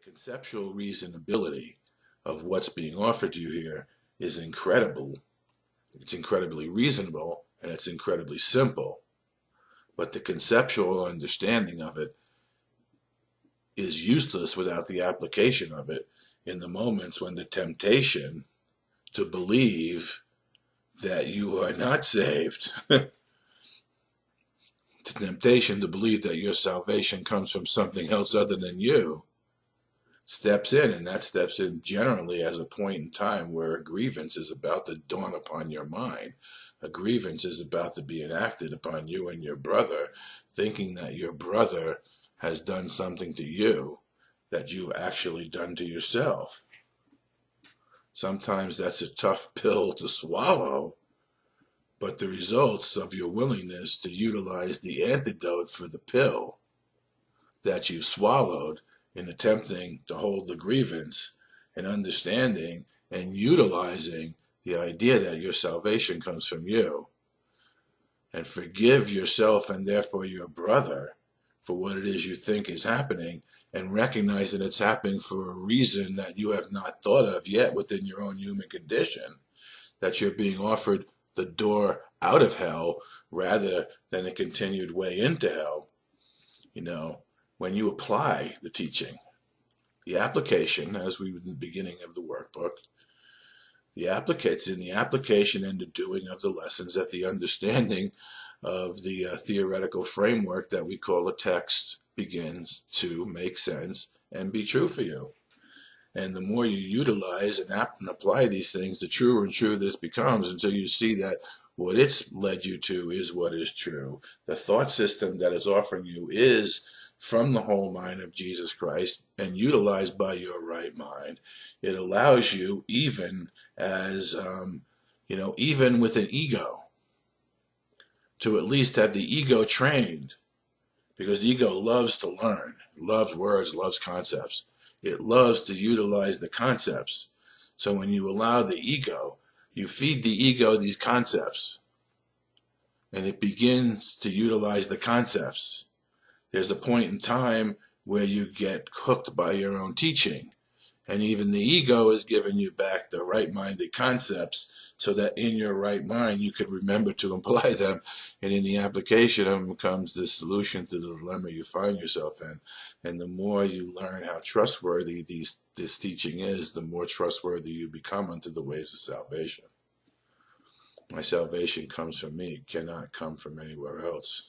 conceptual reasonability of what's being offered to you here is incredible. It's incredibly reasonable and it's incredibly simple. But the conceptual understanding of it is useless without the application of it in the moments when the temptation to believe that you are not saved, the temptation to believe that your salvation comes from something else other than you, steps in, and that steps in generally as a point in time where a grievance is about to dawn upon your mind. A grievance is about to be enacted upon you and your brother, thinking that your brother has done something to you that you've actually done to yourself. Sometimes that's a tough pill to swallow, but the results of your willingness to utilize the antidote for the pill that you've swallowed in attempting to hold the grievance and understanding and utilizing the idea that your salvation comes from you, and forgive yourself and therefore your brother for what it is you think is happening, and recognize that it's happening for a reason that you have not thought of yet within your own human condition, that you're being offered the door out of hell rather than a continued way into hell. When you apply the teaching, the application, as we were in the beginning of the workbook, it's in the application and the doing of the lessons that the understanding of the theoretical framework that we call a text begins to make sense and be true for you. And the more you utilize and apply these things, the truer and truer this becomes, until you see that what it's led you to is what is true. The thought system that it's offering you is from the whole mind of Jesus Christ and utilized by your right mind. It allows you, even as, even with an ego, to at least have the ego trained, because the ego loves to learn, loves words, loves concepts. It loves to utilize the concepts. So when you allow the ego, you feed the ego these concepts, and it begins to utilize the concepts. There's a point in time where you get hooked by your own teaching, and even the ego is giving you back the right-minded concepts so that in your right mind you could remember to apply them, and in the application of them comes the solution to the dilemma you find yourself in. And the more you learn how trustworthy this teaching is, the more trustworthy you become unto the ways of salvation. My salvation comes from me, it cannot come from anywhere else.